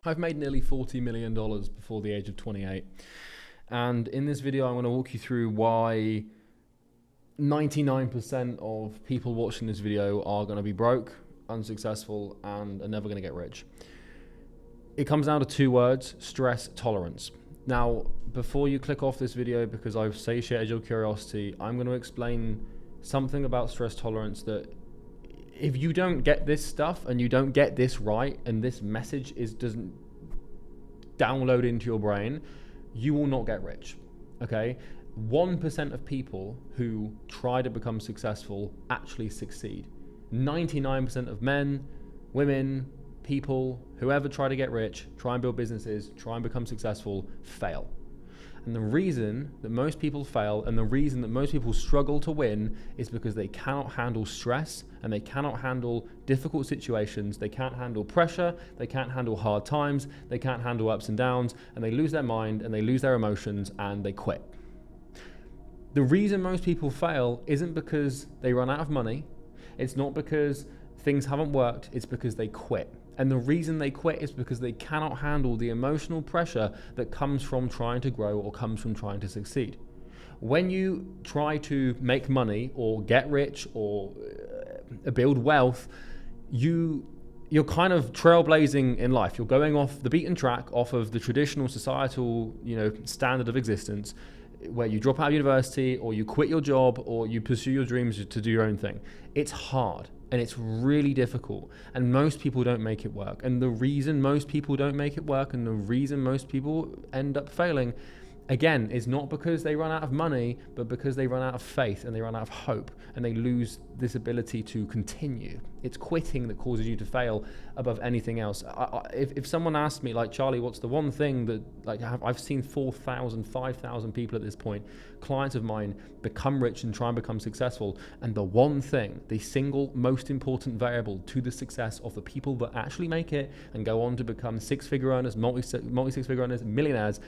I've made nearly $40 million before the age of 28. And in this video, I'm going to walk you through why 99% of people watching this video are going to be broke, unsuccessful, and are never going to get rich. It comes down to two words: stress tolerance. Now, before you click off this video because I've satiated your curiosity, I'm going to explain something about stress tolerance that if you don't get this stuff and you don't get this right, and this message doesn't download into your brain, you will not get rich, okay? 1% of people who try to become successful actually succeed. 99% of men, women, people, whoever try to get rich, try and build businesses, try and become successful, fail. And the reason that most people fail and the reason that most people struggle to win is because they cannot handle stress and they cannot handle difficult situations. They can't handle pressure. They can't handle hard times. They can't handle ups and downs, and they lose their mind and they lose their emotions and they quit. The reason most people fail isn't because they run out of money. It's not because things haven't worked. It's because they quit. And the reason they quit is because they cannot handle the emotional pressure that comes from trying to grow or comes from trying to succeed. When you try to make money or get rich or build wealth, you're kind of trailblazing in life. You're going off the beaten track, off of the traditional societal, standard of existence, where you drop out of university or you quit your job or you pursue your dreams to do your own thing. It's hard. And it's really difficult, and most people don't make it work. And the reason most people don't make it work and the reason most people end up failing, again, is not because they run out of money, but because they run out of faith and they run out of hope and they lose this ability to continue. It's quitting that causes you to fail above anything else. If someone asked me, like, Charlie, what's the one thing that, like, I've seen 4,000, 5,000 people at this point, clients of mine, become rich and try and become successful. And the one thing, the single most important variable to the success of the people that actually make it and go on to become six-figure earners, multi-six-figure earners, millionaires,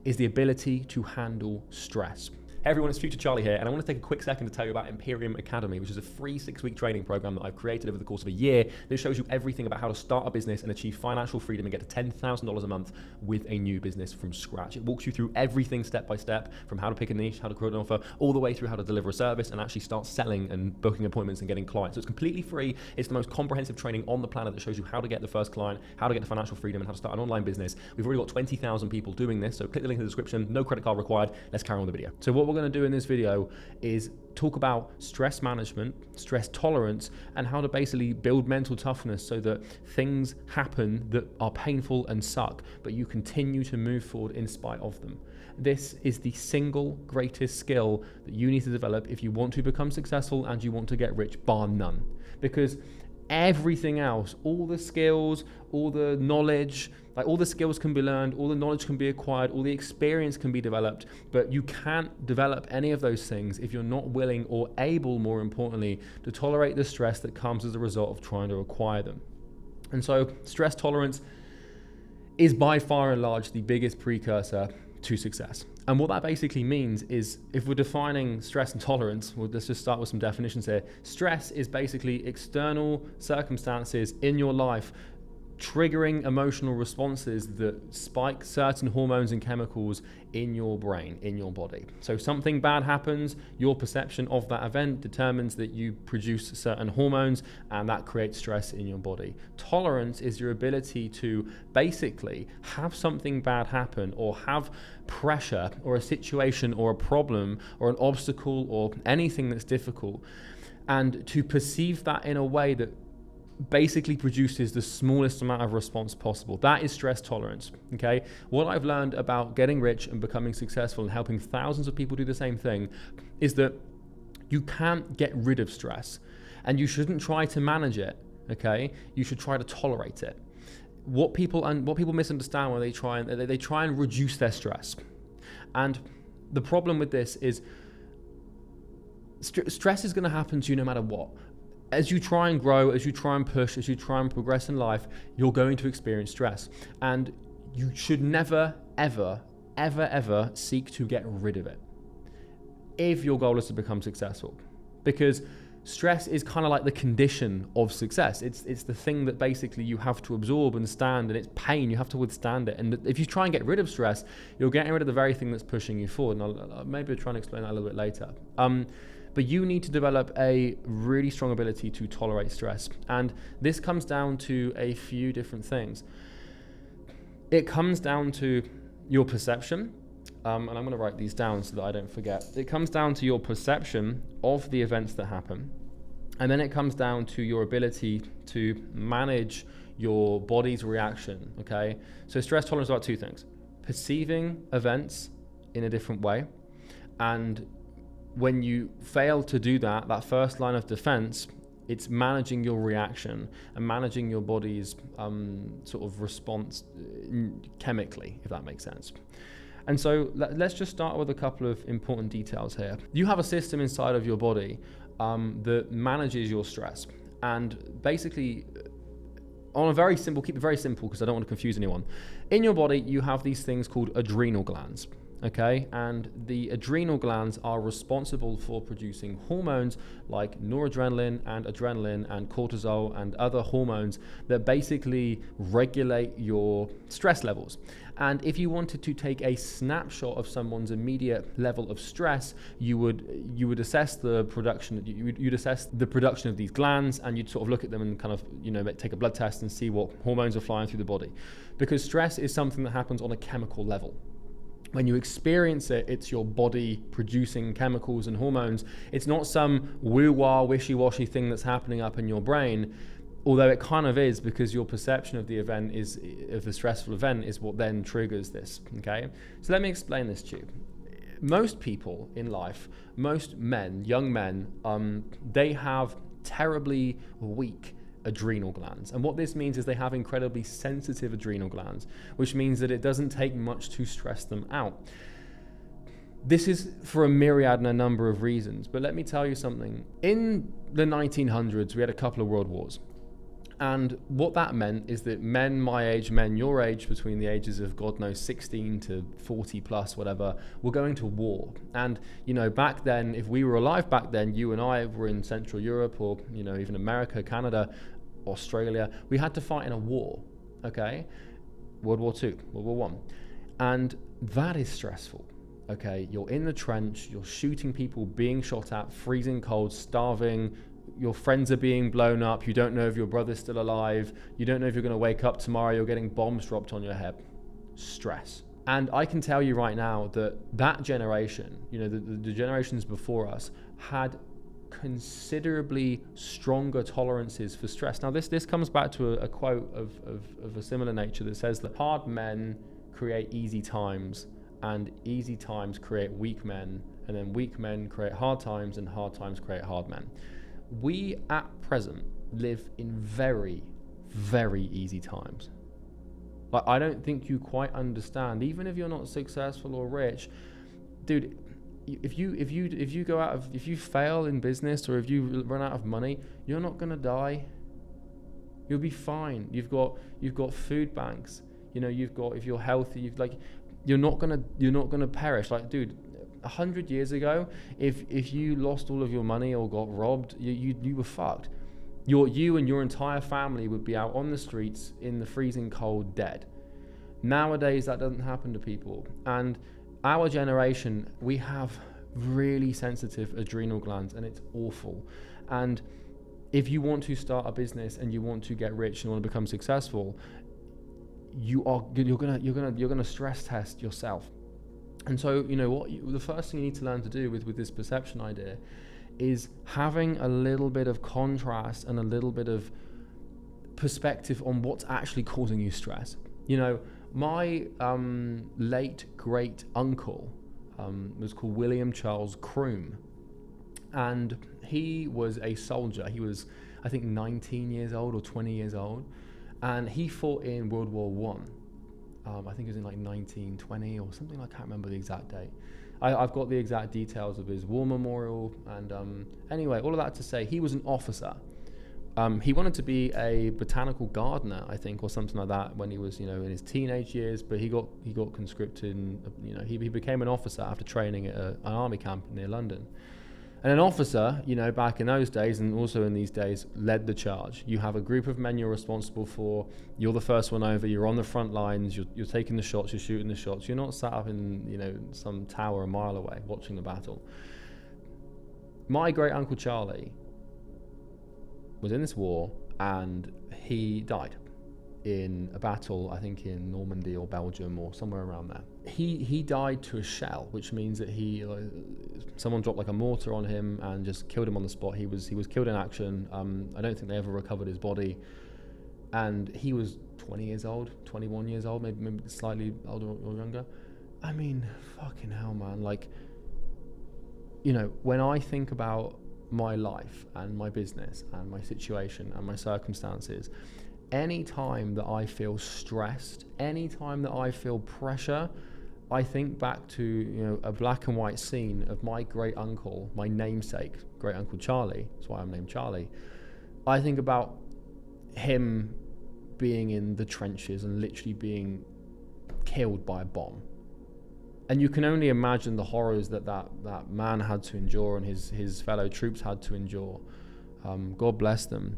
is the ability to handle stress. Hey everyone, it's Future Charlie here, and I want to take a quick second to tell you about Imperium Academy, which is a free 6-week training program that I've created over the course of a year that shows you everything about how to start a business and achieve financial freedom and get to $10,000 a month with a new business from scratch. It walks you through everything step by step, from how to pick a niche, how to create an offer, all the way through how to deliver a service and actually start selling and booking appointments and getting clients. So it's completely free. It's the most comprehensive training on the planet that shows you how to get the first client, how to get the financial freedom, and how to start an online business. We've already got 20,000 people doing this, so click the link in the description. No credit card required. Let's carry on with the video. So what we're going to do in this video is talk about stress management, stress tolerance, and how to basically build mental toughness so that things happen that are painful and suck, but you continue to move forward in spite of them. This is the single greatest skill that you need to develop if you want to become successful and you want to get rich, bar none. Because everything else, all the skills, all the knowledge, like all the skills can be learned, all the knowledge can be acquired, all the experience can be developed, but you can't develop any of those things if you're not willing or able, more importantly, to tolerate the stress that comes as a result of trying to acquire them. And so stress tolerance is by far and large the biggest precursor to success. And what that basically means is, if we're defining stress and tolerance, let's just start with some definitions here. Stress is basically external circumstances in your life triggering emotional responses that spike certain hormones and chemicals in your brain, in your body. So something bad happens, your perception of that event determines that you produce certain hormones, and that creates stress in your body. Tolerance is your ability to basically have something bad happen, or have pressure or a situation or a problem or an obstacle or anything that's difficult, and to perceive that in a way that basically produces the smallest amount of response possible. That is stress tolerance, okay? What I've learned about getting rich and becoming successful and helping thousands of people do the same thing is that you can't get rid of stress, and you shouldn't try to manage it, okay? You should try to tolerate it. What people misunderstand when they try and reduce their stress. And the problem with this is stress is going to happen to you no matter what. As you try and grow, as you try and push, as you try and progress in life, you're going to experience stress. And you should never, ever, ever, ever seek to get rid of it if your goal is to become successful. Because stress is kind of like the condition of success. It's the thing that basically you have to absorb and stand, and it's pain, you have to withstand it. And if you try and get rid of stress, you're getting rid of the very thing that's pushing you forward. And maybe I'll try and explain that a little bit later. But you need to develop a really strong ability to tolerate stress. And this comes down to a few different things. It comes down to your perception. And I'm going to write these down so that I don't forget. It comes down to your perception of the events that happen. And then it comes down to your ability to manage your body's reaction, okay? So stress tolerance is about two things: perceiving events in a different way. And when you fail to do that, that first line of defense, it's managing your reaction and managing your body's sort of response chemically, if that makes sense. And so let's just start with a couple of important details here. You have a system inside of your body that manages your stress. And basically, on a very simple, keep it very simple because I don't want to confuse anyone. In your body, you have these things called adrenal glands. Okay, and the adrenal glands are responsible for producing hormones like noradrenaline and adrenaline and cortisol and other hormones that basically regulate your stress levels. And if you wanted to take a snapshot of someone's immediate level of stress, you would assess the production. You'd assess the production of these glands, and you'd sort of look at them and kind of take a blood test and see what hormones are flying through the body, because stress is something that happens on a chemical level. When you experience it, it's your body producing chemicals and hormones. It's not some woo-wah, wishy-washy thing that's happening up in your brain, although it kind of is, because your perception of the event of the stressful event is what then triggers this, okay? So let me explain this to you. Most people in life, most men, young men, they have terribly weak adrenal glands. And what this means is they have incredibly sensitive adrenal glands, which means that it doesn't take much to stress them out. This is for a myriad and a number of reasons, but let me tell you something. In the 1900s, we had a couple of world wars. And what that meant is that men my age, men your age, between the ages of, God knows, 16 to 40 plus, whatever, were going to war. And, back then, if we were alive back then, you and I were in Central Europe or, even America, Canada, Australia, we had to fight in a war, okay? World War II, World War I. And that is stressful, okay? You're in the trench, you're shooting people, being shot at, freezing cold, starving, your friends are being blown up, you don't know if your brother's still alive, you don't know if you're going to wake up tomorrow, you're getting bombs dropped on your head. Stress. And I can tell you right now that generation, the generations before us, had considerably stronger tolerances for stress. Now this comes back to a quote of a similar nature that says that hard men create easy times, and easy times create weak men, and then weak men create hard times, and hard times create hard men. We at present live in very, very easy times. Like, I don't think you quite understand, even if you're not successful or rich, dude, if you fail in business, or if you run out of money, you're not gonna die. You'll be fine. You've got food banks. If you're healthy, you're not gonna perish. Like, dude, 100 years ago, if you lost all of your money or got robbed, you were fucked. You and your entire family would be out on the streets in the freezing cold, dead. Nowadays, that doesn't happen to people. And our generation, we have really sensitive adrenal glands, and it's awful. And if you want to start a business and you want to get rich and want to become successful, you're gonna stress test yourself. And so, the first thing you need to learn to do with this perception idea is having a little bit of contrast and a little bit of perspective on what's actually causing you stress. My late great uncle was called William Charles Croom, and he was a soldier. He was, I think, 19 years old or 20 years old, and he fought in World War I. I think it was in 1920 or something. I can't remember the exact date. I've got the exact details of his war memorial. And anyway, all of that to say, he was an officer. He wanted to be a botanical gardener, I think, or something like that when he was, in his teenage years. But he got conscripted, and he became an officer after training at an army camp near London. And an officer, you know, back in those days and also in these days, led the charge. You have a group of men you're responsible for. You're the first one over. You're on the front lines. You're taking the shots. You're shooting the shots. You're not sat up in, you know, some tower a mile away watching the battle. My great uncle Charlie was in this war, and he died in a battle, I think in Normandy or Belgium or somewhere around there. He died to a shell, which means that someone dropped like a mortar on him and just killed him on the spot. He was killed in action. I don't think they ever recovered his body, and he was 20 years old, 21 years old, maybe slightly older or younger. I mean, fucking hell, man. Like, you know, when I think about my life and my business and my situation and my circumstances, any time that I feel stressed, any time that I feel pressure, I think back to, you know, a black and white scene of my great uncle, my namesake, great uncle Charlie. That's why I'm named Charlie. I think about him being in the trenches and literally being killed by a bomb. And you can only imagine the horrors that man had to endure and his fellow troops had to endure. God bless them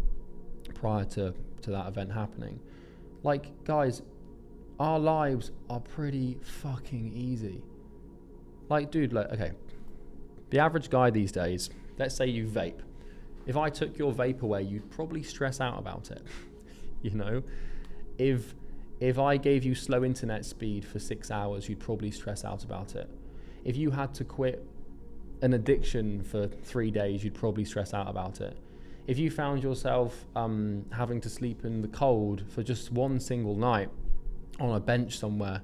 prior to that event happening. Like, guys, our lives are pretty fucking easy. Like, dude, like, okay, the average guy these days, let's say you vape. If I took your vape away, you'd probably stress out about it. You know, if I gave you slow internet speed for 6 hours, you'd probably stress out about it. If you had to quit an addiction for 3 days, you'd probably stress out about it. If you found yourself having to sleep in the cold for just one single night on a bench somewhere,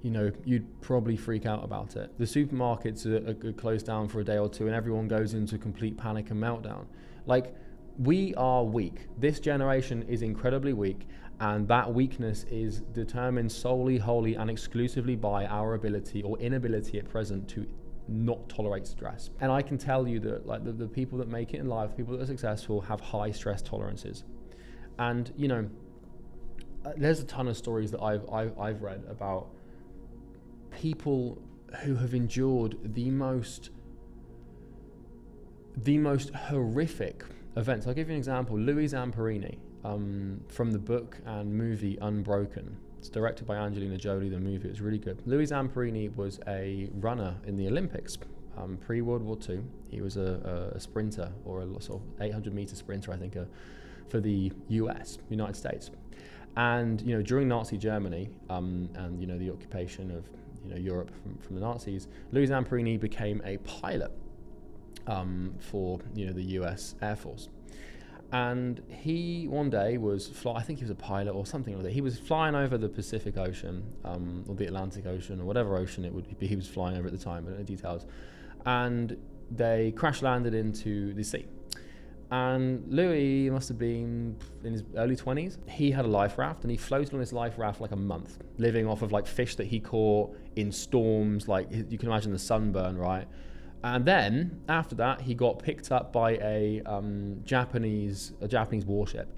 you know, you'd probably freak out about it. The supermarkets are closed down for a day or two and everyone goes into complete panic and meltdown. Like, we are weak. This generation is incredibly weak, and that weakness is determined solely, wholly, and exclusively by our ability or inability at present to not tolerate stress. And I can tell you that, like, the people that make it in life, people that are successful, have high stress tolerances. And, you know, there's a ton of stories that I've read about people who have endured the most horrific events. I'll give you an example. Louis Zamperini, from the book and movie Unbroken. It's directed by Angelina Jolie, the movie. It was really good. Louis Zamperini was a runner in the Olympics, pre-World War II. He was a sprinter, or a sort of 800-meter sprinter, I think, for the United States. And, you know, during Nazi Germany, and, you know, the occupation of, you know, Europe from the Nazis, Louis Zamperini became a pilot for, you know, the US Air Force. And he one day I think he was a pilot or something like that. He was flying over the Pacific Ocean, or the Atlantic Ocean, or whatever ocean it would be. He was flying over at the time, I don't know details. And they crash landed into the sea. And Louis must have been in his early 20s. He had a life raft, and he floated on his life raft like a month, living off of like fish that he caught in storms. Like, you can imagine the sunburn, right? And then after that, he got picked up by a Japanese warship.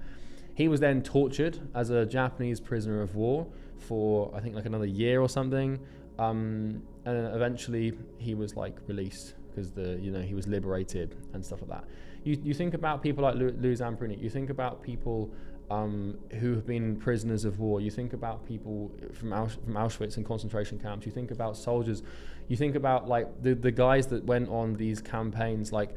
He was then tortured as a Japanese prisoner of war for, I think, like another year or something. And eventually he was like released because he was liberated and stuff like that. You think about people like Louis Zamperini. You think about people who have been prisoners of war. You think about people from Auschwitz and concentration camps. You think about soldiers. You think about like the guys that went on these campaigns, like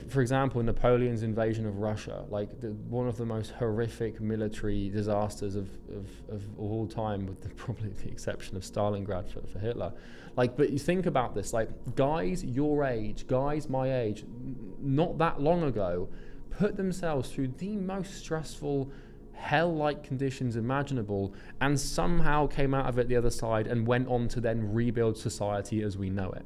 for example, Napoleon's invasion of Russia, like one of the most horrific military disasters of all time, with probably the exception of Stalingrad for Hitler. Like, but you think about this, like guys your age, guys my age, not that long ago, put themselves through the most stressful, hell-like conditions imaginable, and somehow came out of it the other side and went on to then rebuild society as we know it.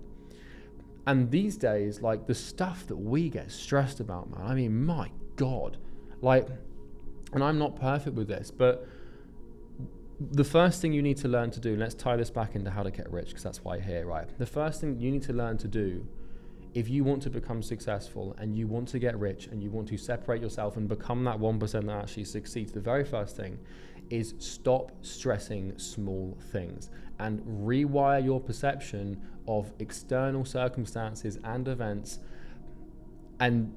And these days, like, the stuff that we get stressed about, man, I mean, my God. Like, and I'm not perfect with this, but the first thing you need to learn to do, and let's tie this back into how to get rich, because that's why you're here, right? The first thing you need to learn to do, if you want to become successful and you want to get rich and you want to separate yourself and become that 1% that actually succeeds, the very first thing is stop stressing small things and rewire your perception of external circumstances and events, and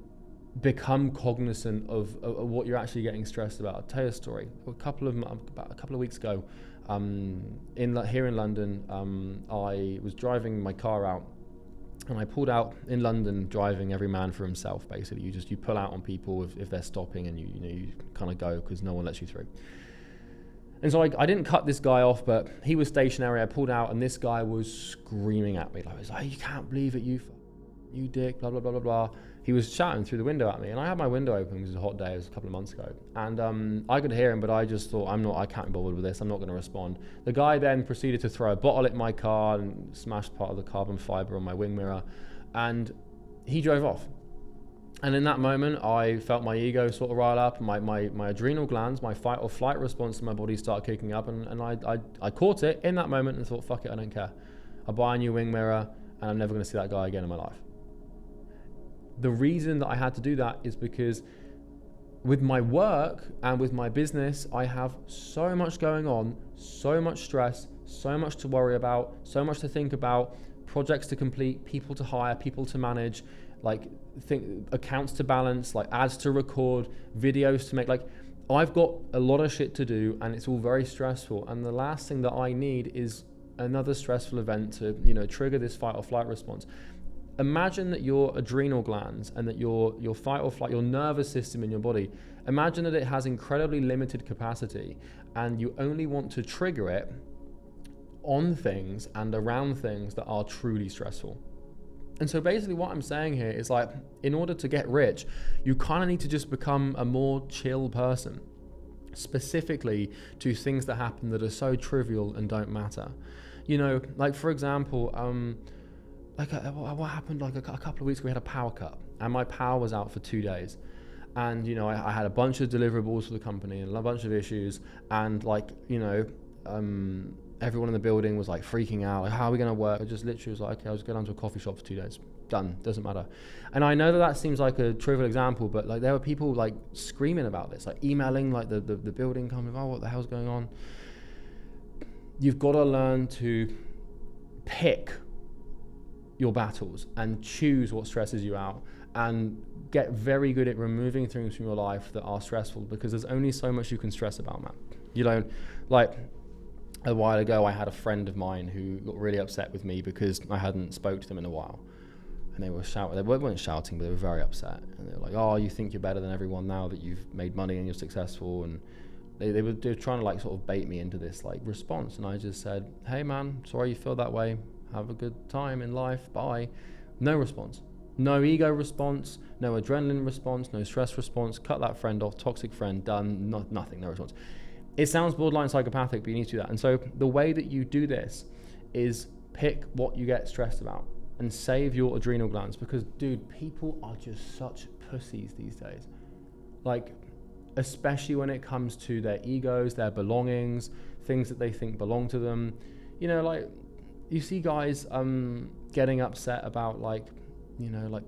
become cognizant of what you're actually getting stressed about. I'll tell you a story. About a couple of weeks ago, here in London, I was driving my car out, and I pulled out in London, driving every man for himself. Basically, you pull out on people if they're stopping, and you kind of go because no one lets you through. And so I didn't cut this guy off, but he was stationary. I pulled out, and this guy was screaming at me. Like, I was like, "You can't believe it, you dick, blah, blah, blah, blah, blah." He was shouting through the window at me, and I had my window open because it was a hot day. It was a couple of months ago. And I could hear him, but I just thought, I can't be bothered with this. I'm not going to respond. The guy then proceeded to throw a bottle at my car and smashed part of the carbon fiber on my wing mirror, and he drove off. And in that moment, I felt my ego sort of rile up, my adrenal glands, my fight or flight response to my body started kicking up, and I caught it in that moment and thought, fuck it, I don't care. I'll buy a new wing mirror, and I'm never going to see that guy again in my life. The reason that I had to do that is because with my work and with my business, I have so much going on, so much stress, so much to worry about, so much to think about, projects to complete, people to hire, people to manage, accounts to balance, ads to record, videos to make. I've got a lot of shit to do, and it's all very stressful. And the last thing that I need is another stressful event to, trigger this fight or flight response. Imagine that your adrenal glands and that your fight or flight, your nervous system in your body, imagine that it has incredibly limited capacity, and you only want to trigger it on things and around things that are truly stressful. And so basically what I'm saying here is, in order to get rich, you kind of need to just become a more chill person, specifically to things that happen that are so trivial and don't matter. For example, what happened a couple of weeks ago, we had a power cut, and my power was out for 2 days. And, I had a bunch of deliverables for the company and a bunch of issues, and everyone in the building was freaking out, how are we going to work? I just literally was okay, I'll just go down to a coffee shop for 2 days. Done, doesn't matter. And I know that seems like a trivial example, but there were people screaming about this, emailing the building company, oh, what the hell's going on? You've got to learn to pick your battles and choose what stresses you out, and get very good at removing things from your life that are stressful, because there's only so much you can stress about, man. A while ago, I had a friend of mine who got really upset with me because I hadn't spoke to them in a while. And they were shouting. They weren't shouting, but they were very upset. And they were like, oh, you think you're better than everyone now that you've made money and you're successful. And they were trying to sort of bait me into this response. And I just said, hey man, sorry you feel that way. Have a good time in life. Bye. No response. No ego response. No adrenaline response. No stress response. Cut that friend off. Toxic friend. Done. Nothing. No response. It sounds borderline psychopathic, but you need to do that. And so the way that you do this is pick what you get stressed about and save your adrenal glands, because, dude, people are just such pussies these days. Especially when it comes to their egos, their belongings, things that they think belong to them. You see guys getting upset about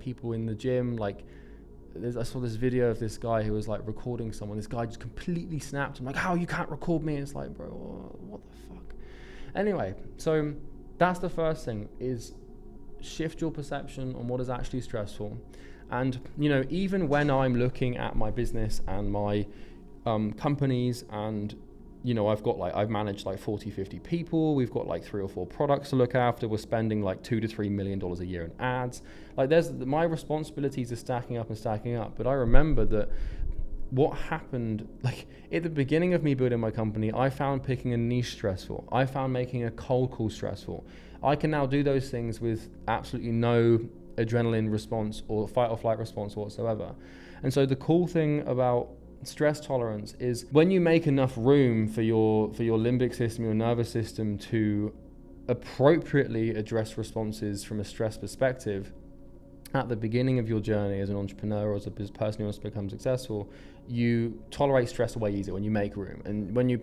people in the gym. I saw this video of this guy who was recording someone. This guy just completely snapped. I'm like, how you can't record me? And it's bro, what the fuck? Anyway, so that's the first thing, is shift your perception on what is actually stressful. And even when I'm looking at my business and my companies, and I've managed 40, 50 people. We've got 3 or 4 products to look after. We're spending $2 to $3 million a year in ads. My responsibilities are stacking up. But I remember that what happened, at the beginning of me building my company, I found picking a niche stressful. I found making a cold call stressful. I can now do those things with absolutely no adrenaline response or fight or flight response whatsoever. And so the cool thing about stress tolerance is when you make enough room for your limbic system, your nervous system, to appropriately address responses from a stress perspective at the beginning of your journey as an entrepreneur or as a person who wants to become successful, you tolerate stress way easier when you make room. And when you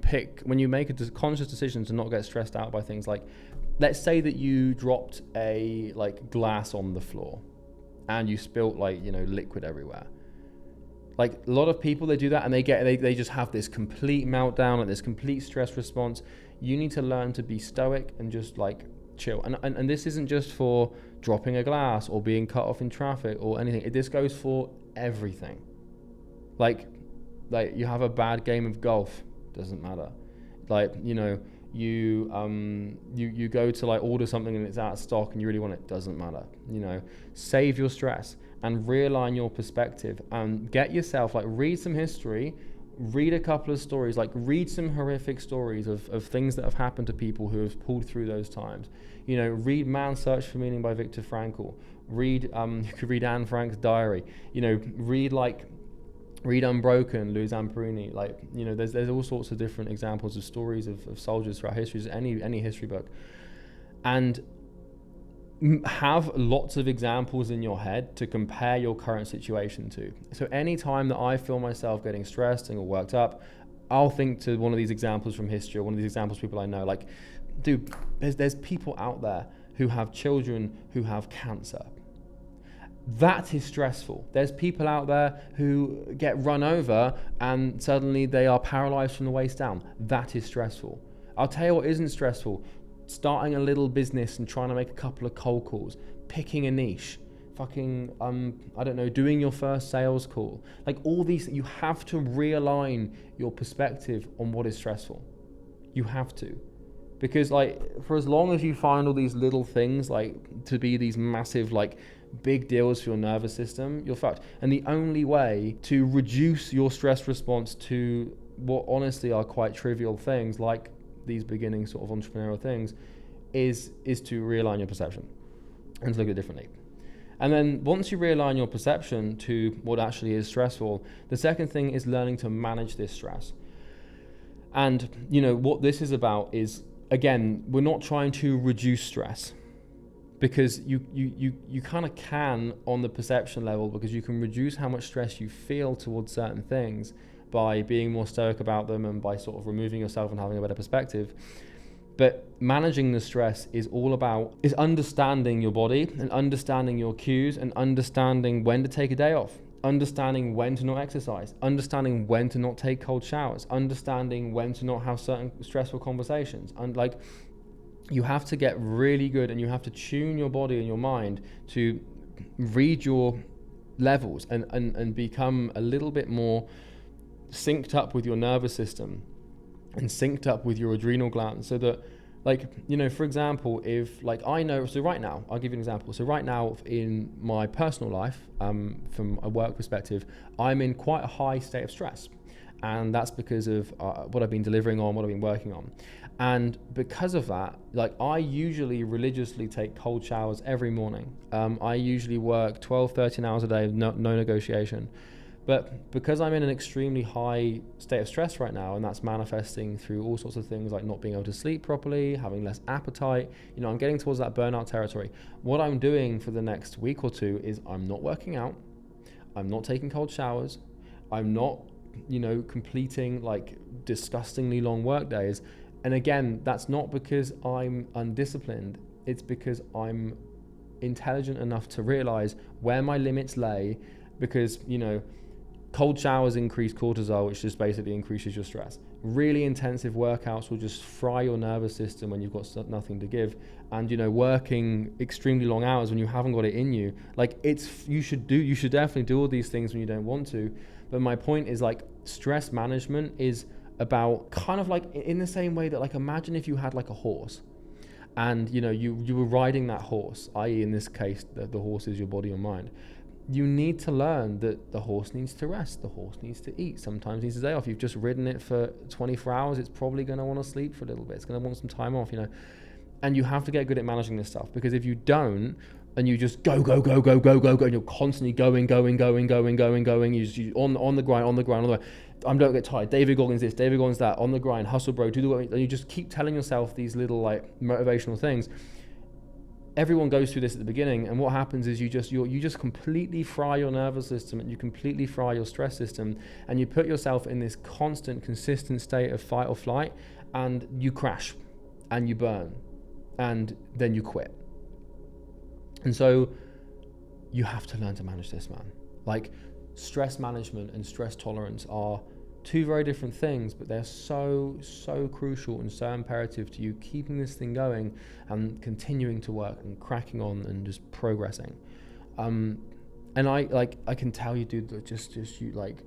make a conscious decision to not get stressed out by things let's say that you dropped a glass on the floor and you spilt liquid everywhere. Like a lot of people, they do that and they just have this complete meltdown and this complete stress response. You need to learn to be stoic and just like chill. And this isn't just for dropping a glass or being cut off in traffic or anything. This goes for everything. Like you have a bad game of golf, doesn't matter. Like, you know, you go to like order something and it's out of stock and you really want it, doesn't matter. You know, save your stress and realign your perspective and get yourself, like, read some history, read a couple of stories, like read some horrific stories of things that have happened to people who have pulled through those times. You know, read Man's Search for Meaning by Viktor Frankl. Read, you could read Anne Frank's diary. You know, read Unbroken, Louis Zamperini. Like, you know, there's all sorts of different examples of stories of soldiers throughout history, any history book. And have lots of examples in your head to compare your current situation to. So anytime that I feel myself getting stressed and worked up, I'll think to one of these examples from history, or one of these examples people I know. Like, dude, there's people out there who have children who have cancer. That is stressful. There's people out there who get run over and suddenly they are paralyzed from the waist down. That is stressful. I'll tell you what isn't stressful. Starting a little business and trying to make a couple of cold calls, picking a niche, I don't know, doing your first sales call. Like, all these, you have to realign your perspective on what is stressful. You have to. Because, like, for as long as you find all these little things, like, to be these massive, like, big deals for your nervous system, you're fucked. And the only way to reduce your stress response to what honestly are quite trivial things, like these beginning sort of entrepreneurial things, is to realign your perception and to look at it differently. And then once you realign your perception to what actually is stressful, the second thing is learning to manage this stress. And, you know, what this is about is, again, we're not trying to reduce stress, because you kind of can on the perception level, because you can reduce how much stress you feel towards certain things by being more stoic about them and by sort of removing yourself and having a better perspective. But managing the stress is understanding your body and understanding your cues and understanding when to take a day off, understanding when to not exercise, understanding when to not take cold showers, understanding when to not have certain stressful conversations. And like, you have to get really good and you have to tune your body and your mind to read your levels and become a little bit more synced up with your nervous system and synced up with your adrenal glands, so that, like, you know, for example, if, like, I know, so right now, I'll give you an example. So right now in my personal life, from a work perspective, I'm in quite a high state of stress. And that's because of what I've been delivering on, what I've been working on. And because of that, like, I usually religiously take cold showers every morning. I usually work 12, 13 hours a day, no negotiation. But because I'm in an extremely high state of stress right now, and that's manifesting through all sorts of things like not being able to sleep properly, having less appetite, you know, I'm getting towards that burnout territory. What I'm doing for the next week or two is I'm not working out, I'm not taking cold showers, I'm not, you know, completing like disgustingly long work days. And again, that's not because I'm undisciplined, it's because I'm intelligent enough to realize where my limits lay, because, you know, cold showers increase cortisol, which just basically increases your stress. Really intensive workouts will just fry your nervous system when you've got nothing to give. And, you know, working extremely long hours when you haven't got it in you, like, you should definitely do all these things when you don't want to. But my point is, like, stress management is about kind of like in the same way that, like, imagine if you had like a horse and, you know, you were riding that horse, i.e. in this case, the horse is your body or mind. You need to learn that the horse needs to rest, the horse needs to eat, sometimes needs a day off. You've just ridden it for 24 hours, it's probably going to want to sleep for a little bit, it's going to want some time off, you know. And you have to get good at managing this stuff, because if you don't, and you just go, and you're constantly going, you on the grind, I don't get tired, David Goggins this, David Goggins that, on the grind, hustle bro, do the work, and you just keep telling yourself these little like motivational things. Everyone goes through this at the beginning, and what happens is you just completely fry your nervous system, and you completely fry your stress system, and you put yourself in this constant, consistent state of fight or flight, and you crash, and you burn, and then you quit. And so you have to learn to manage this, man. Like, stress management and stress tolerance are two very different things, but they're so crucial and so imperative to you keeping this thing going and continuing to work and cracking on and just progressing. And I can tell you, dude, that just you like,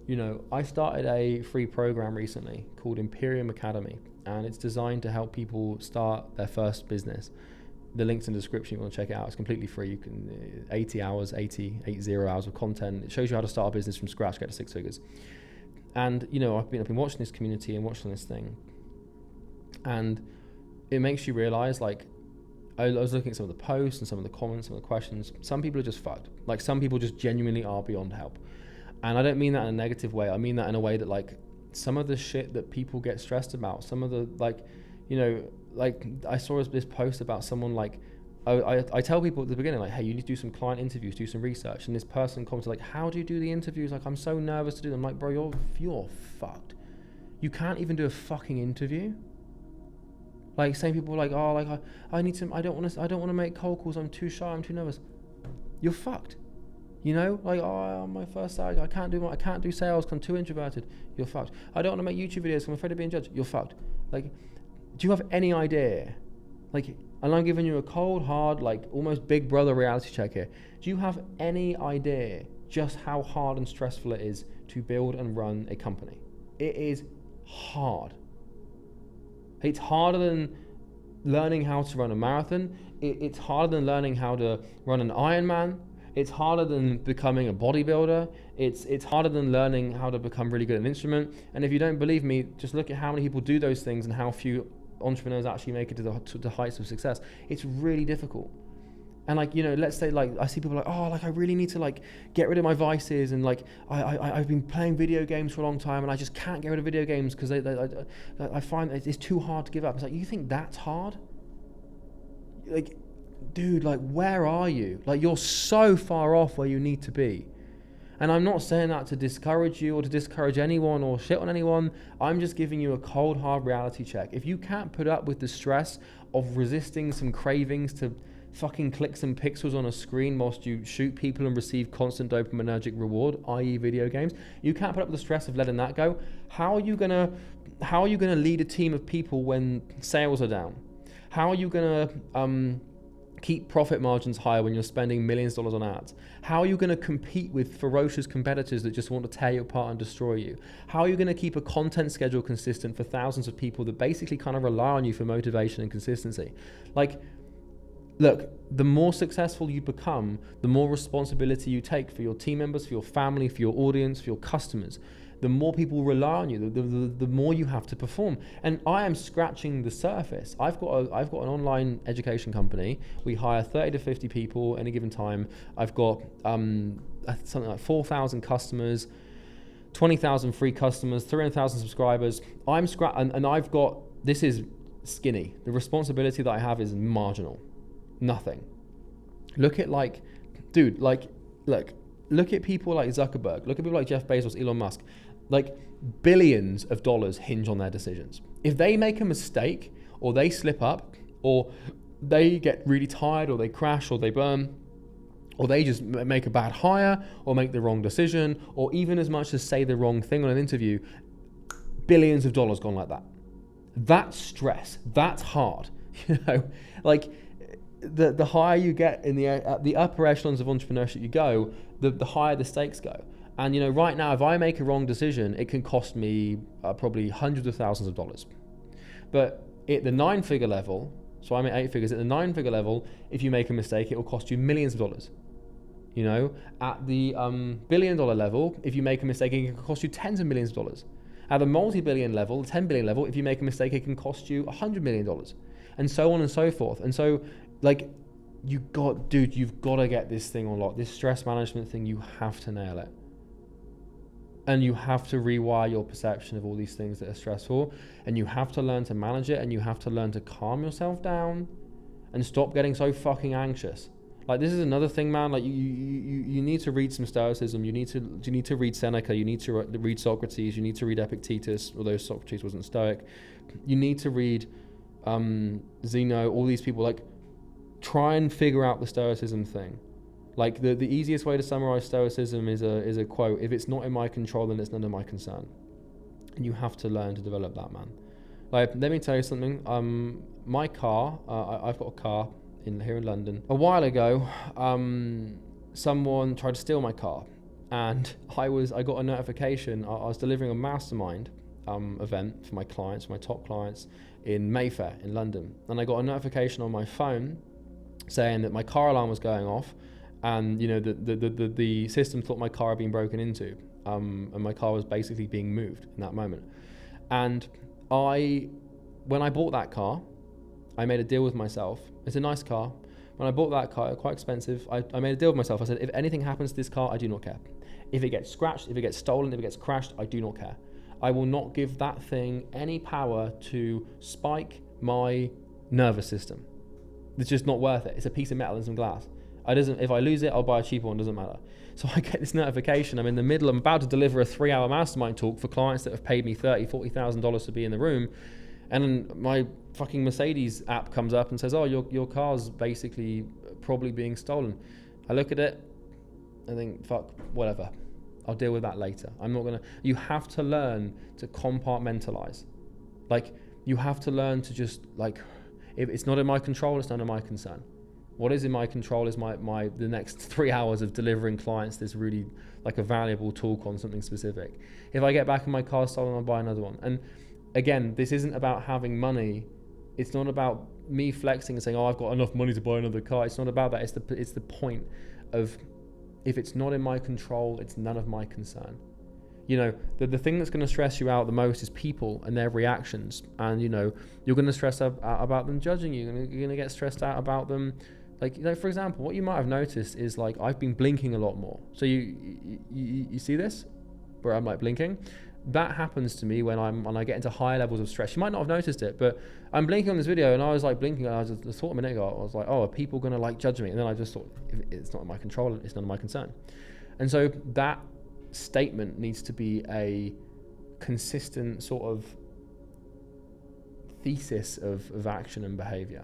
you know, I started a free program recently called Imperium Academy, and it's designed to help people start their first business. The link's in the description. You want to check it out. It's completely free. You can 80 hours of content. It shows you how to start a business from scratch, get to 6 figures. And you know, I've been watching this community and watching this thing, and it makes you realize, like, I was looking at some of the posts and some of the comments, some of the questions. Some people are just fucked. Like, some people just genuinely are beyond help. And I don't mean that in a negative way. I mean that in a way that, like, some of the shit that people get stressed about, some of the, like, you know, like, I saw this post about someone, like, I tell people at the beginning, like, hey, you need to do some client interviews, do some research. And this person commented, like, how do you do the interviews? Like, I'm so nervous to do them. I'm like, bro, you're fucked. You can't even do a fucking interview. Like, same people are like, oh, like, I don't want to make cold calls. I'm too shy. I'm too nervous. You're fucked. You know, like, oh, my first side, I can't do sales because I'm too introverted. You're fucked. I don't want to make YouTube videos because I'm afraid of being judged. You're fucked. Like, do you have any idea? Like, and I'm giving you a cold, hard, like, almost Big Brother reality check here. Do you have any idea just how hard and stressful it is to build and run a company? It is hard. It's harder than learning how to run a marathon. It's harder than learning how to run an Ironman. It's harder than becoming a bodybuilder. It's harder than learning how to become really good at an instrument. And if you don't believe me, just look at how many people do those things and how few entrepreneurs actually make it to the heights of success. It's really difficult. And, like, you know, let's say, like, I see people like, oh, like, I really need to, like, get rid of my vices, and, like, I've been playing video games for a long time and I just can't get rid of video games because I find it's too hard to give up. It's like, you think that's hard? Like, dude, like, where are you? Like, you're so far off where you need to be. And I'm not saying that to discourage you or to discourage anyone or shit on anyone. I'm just giving you a cold, hard reality check. If you can't put up with the stress of resisting some cravings to fucking click some pixels on a screen whilst you shoot people and receive constant dopaminergic reward, i.e. video games, you can't put up with the stress of letting that go. How are you gonna lead a team of people when sales are down? How are you gonna keep profit margins higher when you're spending millions of dollars on ads? How are you going to compete with ferocious competitors that just want to tear you apart and destroy you? How are you going to keep a content schedule consistent for thousands of people that basically kind of rely on you for motivation and consistency? Like, look, the more successful you become, the more responsibility you take for your team members, for your family, for your audience, for your customers. The more people rely on you, the more you have to perform. And I am scratching the surface. I've got an online education company. We hire 30 to 50 people any given time. I've got something like 4,000 customers, 20,000 free customers, 300,000 subscribers. And I've got, this is skinny. The responsibility that I have is marginal. Nothing. Look at, like, dude, like, look at people like Zuckerberg. Look at people like Jeff Bezos, Elon Musk. Like, billions of dollars hinge on their decisions. If they make a mistake, or they slip up, or they get really tired, or they crash, or they burn, or they just make a bad hire, or make the wrong decision, or even as much as say the wrong thing on an interview, billions of dollars gone like that. That's stress. That's hard. You know, like, the higher you get in the upper echelons of entrepreneurship you go, the higher the stakes go. And, you know, right now, if I make a wrong decision, it can cost me probably hundreds of thousands of dollars. But at the 9-figure level, so I'm at 8 figures, at the 9-figure level, if you make a mistake, it will cost you millions of dollars. You know, at the $1 billion level, if you make a mistake, it can cost you tens of millions of dollars. At the multi-billion level, the 10 billion level, if you make a mistake, it can cost you $100 million, and so on and so forth. And so, like, you've got to get this thing on lock. This stress management thing, you have to nail it. And you have to rewire your perception of all these things that are stressful, and you have to learn to manage it, and you have to learn to calm yourself down and stop getting so fucking anxious. Like, this is another thing, man. Like, you need to read some Stoicism. You need to read Seneca. You need to read Socrates. You need to read Epictetus, although Socrates wasn't Stoic. You need to read Zeno, all these people. Like, try and figure out the Stoicism thing. Like the easiest way to summarize stoicism is a quote: "If it's not in my control, then it's none of my concern." And you have to learn to develop that, man. Like, let me tell you something. My car, I've got a car here in London. A while ago, someone tried to steal my car, and I got a notification. I was delivering a mastermind event for my clients, my top clients in Mayfair in London, and I got a notification on my phone saying that my car alarm was going off, and the system thought my car had been broken into, and my car was basically being moved in that moment. And when I bought that car, I made a deal with myself. It's a nice car. When I bought that car, quite expensive, I made a deal with myself. I said, if anything happens to this car, I do not care. If it gets scratched, if it gets stolen, if it gets crashed, I do not care. I will not give that thing any power to spike my nervous system. It's just not worth it. It's a piece of metal and some glass. If I lose it, I'll buy a cheaper one, doesn't matter. So I get this notification. I'm about to deliver a 3-hour mastermind talk for clients that have paid me $30,000, $40,000 to be in the room. And my fucking Mercedes app comes up and says, oh, your car's basically probably being stolen. I look at it, I think, fuck, whatever. I'll deal with that later. You have to learn to compartmentalize. Like, you have to learn to just, like, if it's not in my control, it's none of my concern. What is in my control is the next 3 hours of delivering clients this really, like, a valuable talk on something specific. If I get back and my car's stolen, I'll buy another one. And again, this isn't about having money. It's not about me flexing and saying, oh, I've got enough money to buy another car. It's not about that. It's the point of, if it's not in my control, it's none of my concern. The thing that's going to stress you out the most is people and their reactions. And, you're going to stress out about them judging you. You're going to get stressed out about them. Like, for example, what you might have noticed is, like, I've been blinking a lot more. So you see this? Where I'm, like, blinking? That happens to me when I get into higher levels of stress. You might not have noticed it, but I'm blinking on this video, and I was, like, blinking, and I just thought a minute ago, I was like, oh, are people going to, like, judge me? And then I just thought, if it's not in my control, it's none of my concern. And so that statement needs to be a consistent sort of thesis of action and behavior.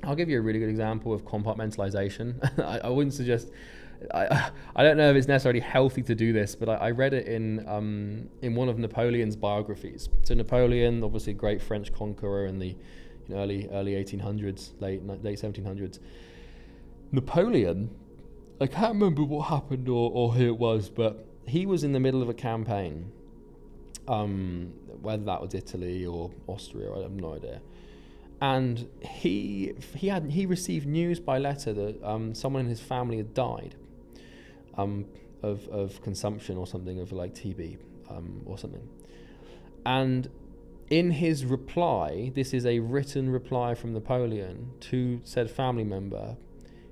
I'll give you a really good example of compartmentalization. I wouldn't suggest, I don't know if it's necessarily healthy to do this, but I read it in one of Napoleon's biographies. So Napoleon, obviously a great French conqueror in the early 1800s, late 1700s. Napoleon, I can't remember what happened or who it was, but he was in the middle of a campaign, whether that was Italy or Austria, I have no idea. And he received news by letter that someone in his family had died of consumption or something, of like TB or something. And in his reply, this is a written reply from Napoleon to said family member,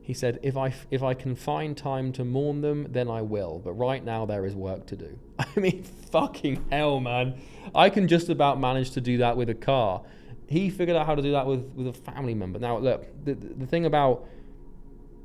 he said, if I can find time to mourn them, then I will. But right now there is work to do. I mean, fucking hell, man. I can just about manage to do that with a car. He figured out how to do that with a family member. Now, look, the thing about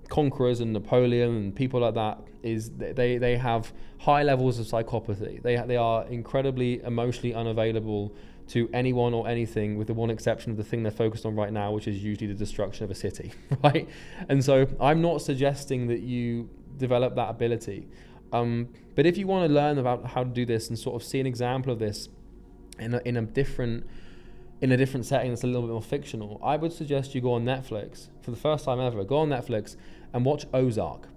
conquerors and Napoleon and people like that is they have high levels of psychopathy. They are incredibly emotionally unavailable to anyone or anything, with the one exception of the thing they're focused on right now, which is usually the destruction of a city, right? And so I'm not suggesting that you develop that ability. But if you want to learn about how to do this and sort of see an example of this in a different setting that's a little bit more fictional, I would suggest you go on Netflix for the first time ever. Go on Netflix and watch Ozark,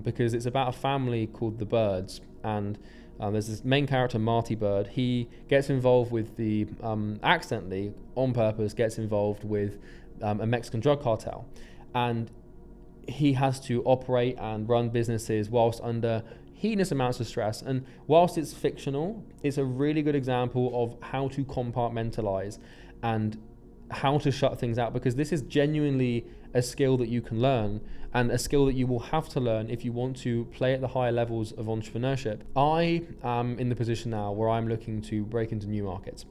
because it's about a family called the Birds, and there's this main character, Marty Bird. He gets involved with accidentally, on purpose, gets involved with a Mexican drug cartel, and he has to operate and run businesses whilst under heinous amounts of stress. And whilst it's fictional, it's a really good example of how to compartmentalize and how to shut things out, because this is genuinely a skill that you can learn, and a skill that you will have to learn if you want to play at the higher levels of entrepreneurship. I am in the position now where I'm looking to break into new markets,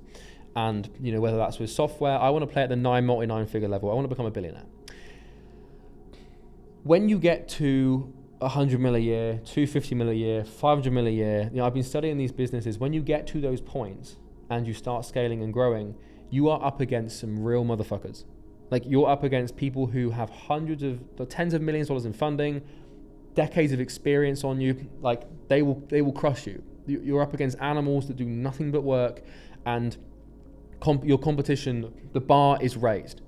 and whether that's with software, I want to play at the multi-nine-figure level. I want to become a billionaire. When you get to 100 mil a year, 250 mil a year, 500 mil a year, I've been studying these businesses. When you get to those points and you start scaling and growing, you are up against some real motherfuckers. Like, you're up against people who have tens of millions of dollars in funding, decades of experience on you, like they will crush you. You're up against animals that do nothing but work, and your competition, the bar is raised.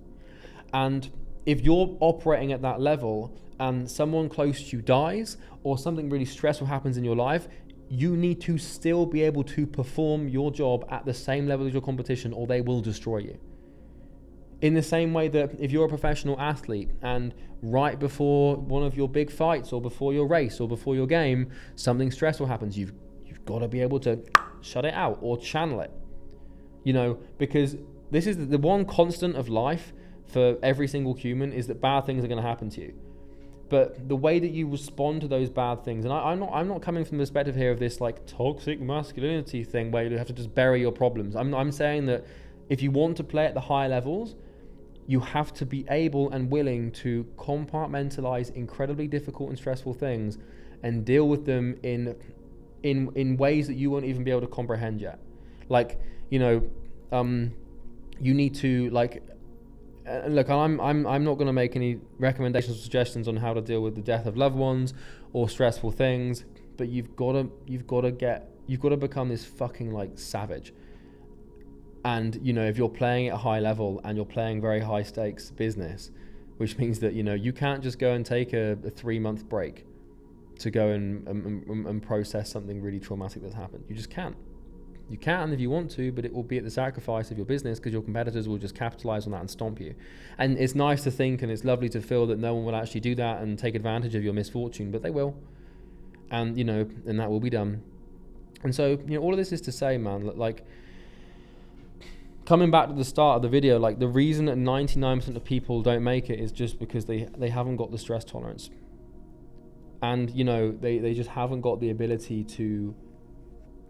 And if you're operating at that level and someone close to you dies or something really stressful happens in your life, you need to still be able to perform your job at the same level as your competition, or they will destroy you. In the same way that if you're a professional athlete and right before one of your big fights or before your race or before your game, something stressful happens, you've got to be able to shut it out or channel it. You know, because this is the one constant of life for every single human, is that bad things are going to happen to you. But the way that you respond to those bad things, and I'm not coming from the perspective here of this like toxic masculinity thing where you have to just bury your problems. I'm saying that if you want to play at the high levels, you have to be able and willing to compartmentalize incredibly difficult and stressful things and deal with them in ways that you won't even be able to comprehend yet. Like, you know, you need to like. Look, I'm not going to make any recommendations or suggestions on how to deal with the death of loved ones or stressful things, but you've got to become this fucking like savage. And you know, if you're playing at a high level and you're playing very high stakes business, which means that, you know, you can't just go and take a 3-month break to go and process something really traumatic that's happened. You just can't. You can if you want to, but it will be at the sacrifice of your business, because your competitors will just capitalize on that and stomp you. And it's nice to think, and it's lovely to feel that no one will actually do that and take advantage of your misfortune, but they will. And, you know, and that will be done. And so, you know, all of this is to say, man, like, coming back to the start of the video, like the reason that 99% of people don't make it is just because they haven't got the stress tolerance. And, you know, they just haven't got the ability to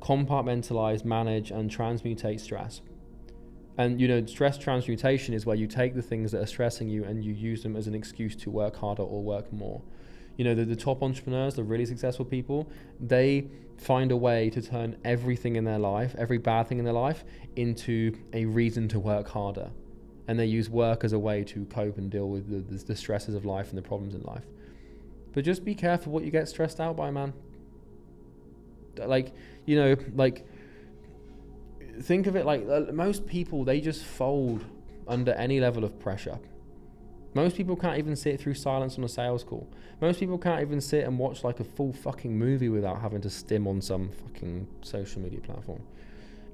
compartmentalize, manage, and transmutate stress. And, you know, stress transmutation is where you take the things that are stressing you and you use them as an excuse to work harder or work more. You know, the top entrepreneurs, the really successful people, they find a way to turn everything in their life, every bad thing in their life, into a reason to work harder. And they use work as a way to cope and deal with the stresses of life and the problems in life. But just be careful what you get stressed out by, man. Like, you know, like, think of it like most people, they just fold under any level of pressure. Most people can't even sit through silence on a sales call. Most people can't even sit and watch like a full fucking movie without having to stim on some fucking social media platform.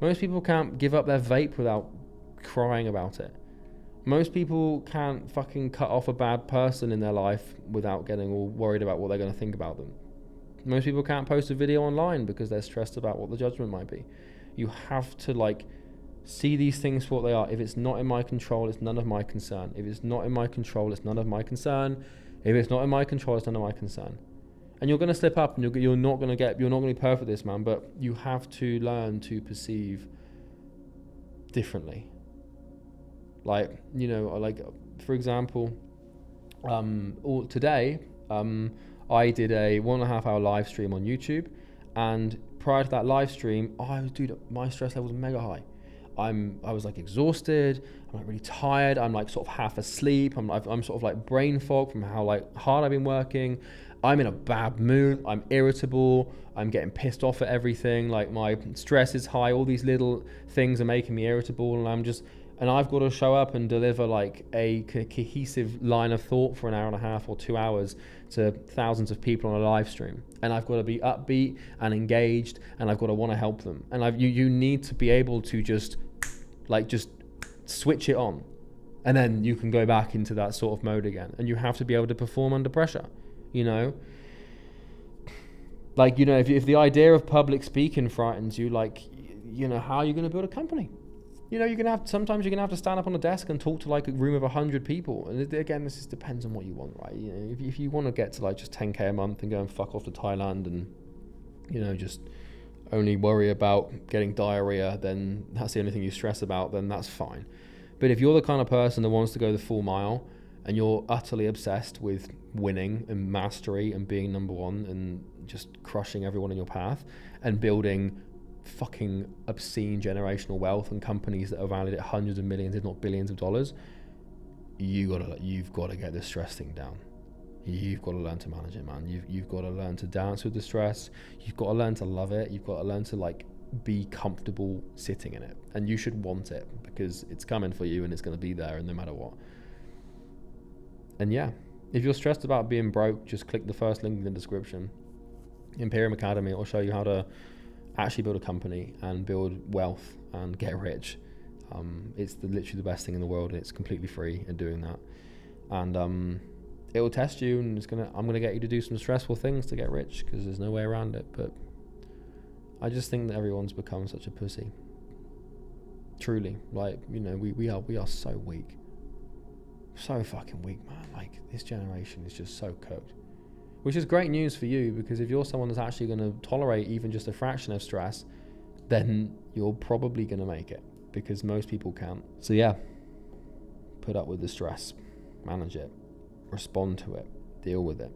Most people can't give up their vape without crying about it. Most people can't fucking cut off a bad person in their life without getting all worried about what they're going to think about them. Most people can't post a video online because they're stressed about what the judgment might be. You have to like see these things for what they are. If it's not in my control, it's none of my concern. If it's not in my control, it's none of my concern. If it's not in my control, it's none of my concern. And you're going to slip up, and you're not going to be perfect at this, man. But you have to learn to perceive differently. Like, you know, like for example, today. I did a 1.5 hour live stream on YouTube, and prior to that live stream, my stress level was mega high. I was like exhausted, I'm like really tired, I'm like sort of half asleep, I'm sort of like brain fog from how like hard I've been working. I'm in a bad mood, I'm irritable, I'm getting pissed off at everything, like my stress is high, all these little things are making me irritable, and I've got to show up and deliver like a cohesive line of thought for an hour and a half or 2 hours to thousands of people on a live stream. And I've got to be upbeat and engaged, and I've got to want to help them. And you need to be able to just switch it on, and then you can go back into that sort of mode again. And you have to be able to perform under pressure, you know? Like, you know, if the idea of public speaking frightens you, like, you know, how are you going to build a company? You know, sometimes you're gonna have to stand up on a desk and talk to like a room of 100 people. And again, this just depends on what you want, right? You know, if you want to get to like just 10k a month and go and fuck off to Thailand and, you know, just only worry about getting diarrhea, then that's the only thing you stress about, then that's fine. But if you're the kind of person that wants to go the full mile and you're utterly obsessed with winning and mastery and being number one and just crushing everyone in your path and building fucking obscene generational wealth and companies that are valued at hundreds of millions, if not billions of dollars, you've got to get this stress thing down. you've got to learn to manage it, man. You've got to learn to dance with the stress. You've got to learn to love it. You've got to learn to like be comfortable sitting in it, and you should want it because it's coming for you and it's going to be there, and no matter what. And yeah, if you're stressed about being broke, just click the first link in the description. Imperium Academy. It will show you how to actually build a company and build wealth and get rich. It's literally the best thing in the world, and it's completely free in doing that. And it will test you, and I'm gonna get you to do some stressful things to get rich, because there's no way around it. But I just think that everyone's become such a pussy. Truly, like, you know, we are so weak, so fucking weak, man. Like, this generation is just so cooked, which is great news for you, because if you're someone that's actually going to tolerate even just a fraction of stress, then you're probably going to make it, because most people can't. So yeah, put up with the stress, manage it, respond to it, deal with it.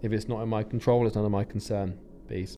If it's not in my control, it's none of my concern. Peace.